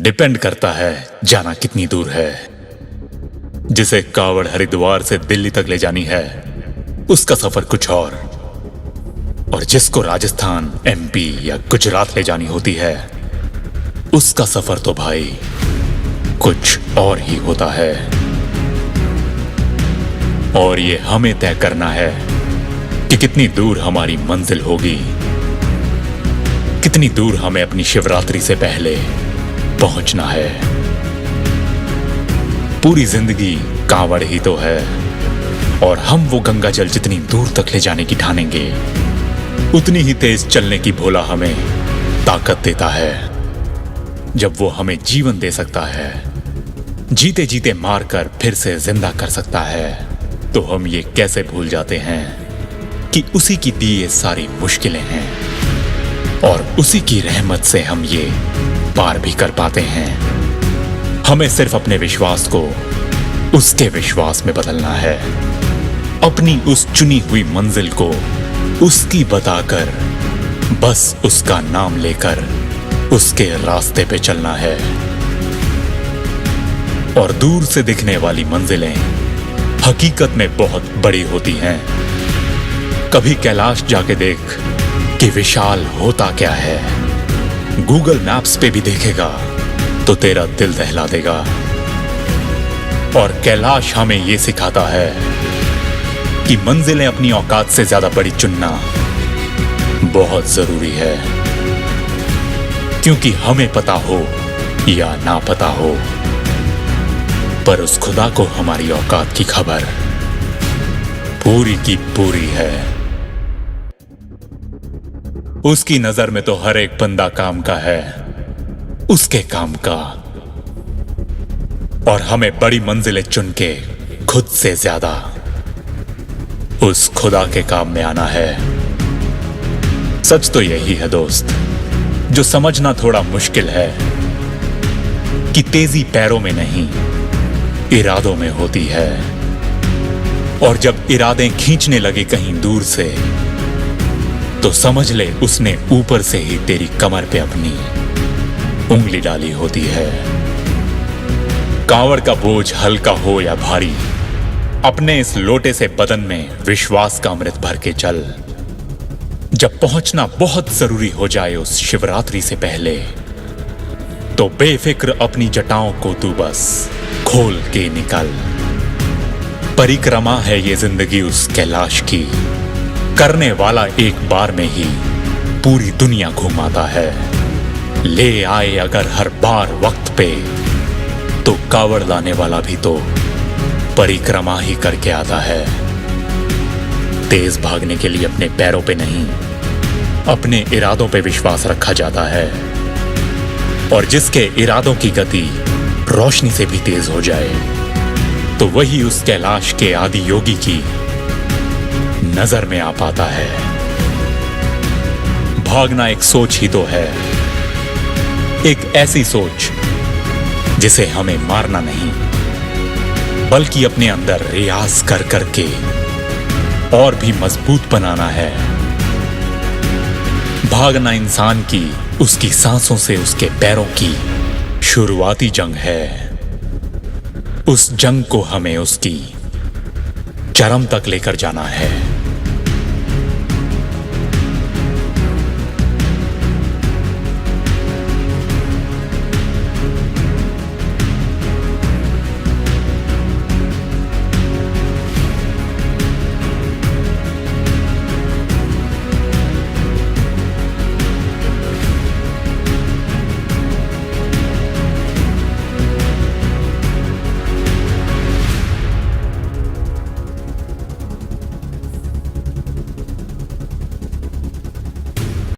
Depend करता है जाना कितनी दूर है। जिसे कावड़ हरिद्वार से दिल्ली तक ले जानी है उसका सफर कुछ और जिसको राजस्थान, एमपी या गुजरात ले जानी होती है उसका सफर तो भाई कुछ और ही होता है। और ये हमें तय करना है कि कितनी दूर हमारी मंजिल होगी, कितनी दूर हमें अपनी शिवरात्रि से पहले पहुंचना है। पूरी जिंदगी कांवड़ ही तो है और हम वो गंगा जल जितनी दूर तक ले जाने की ठानेंगे उतनी ही तेज चलने की भोला हमें ताकत देता है। जब वो हमें जीवन दे सकता है, जीते जीते मारकर फिर से जिंदा कर सकता है, तो हम ये कैसे भूल जाते हैं कि उसी की दी ये सारी मुश्किलें हैं और उसी की रहमत से हम ये पार भी कर पाते हैं। हमें सिर्फ अपने विश्वास को उसके विश्वास में बदलना है, अपनी उस चुनी हुई मंजिल को उसकी बताकर बस उसका नाम लेकर उसके रास्ते पे चलना है। और दूर से दिखने वाली मंजिलें हकीकत में बहुत बड़ी होती हैं। कभी कैलाश जाके देख कि विशाल होता क्या है। गूगल मैप्स पे भी देखेगा तो तेरा दिल दहला देगा। और कैलाश हमें यह सिखाता है कि मंजिलें अपनी औकात से ज्यादा बड़ी चुनना बहुत जरूरी है, क्योंकि हमें पता हो या ना पता हो पर उस खुदा को हमारी औकात की खबर पूरी की पूरी है। उसकी नजर में तो हर एक बंदा काम का है, उसके काम का। और हमें बड़ी मंजिलें चुन के खुद से ज्यादा उस खुदा के काम में आना है। सच तो यही है दोस्त, जो समझना थोड़ा मुश्किल है कि तेजी पैरों में नहीं इरादों में होती है। और जब इरादे खींचने लगे कहीं दूर से तो समझ ले उसने ऊपर से ही तेरी कमर पे अपनी उंगली डाली होती है। कांवड़ का बोझ हल्का हो या भारी, अपने इस लोटे से बदन में विश्वास का अमृत भर के चल। जब पहुंचना बहुत जरूरी हो जाए उस शिवरात्रि से पहले तो बेफिक्र अपनी जटाओं को तू बस खोल के निकल। परिक्रमा है ये जिंदगी उस कैलाश की, करने वाला एक बार में ही पूरी दुनिया घुमाता है। ले आए अगर हर बार वक्त पे तो कावड़ लाने वाला भी तो परिक्रमा ही करके आता है। तेज भागने के लिए अपने पैरों पे नहीं अपने इरादों पे विश्वास रखा जाता है। और जिसके इरादों की गति रोशनी से भी तेज हो जाए तो वही उस कैलाश के आदि योगी की नजर में आ पाता है। भागना एक सोच ही तो है, एक ऐसी सोच जिसे हमें मारना नहीं बल्कि अपने अंदर रियाज कर करके और भी मजबूत बनाना है। भागना इंसान की उसकी सांसों से उसके पैरों की शुरुआती जंग है। उस जंग को हमें उसकी चरम तक लेकर जाना है।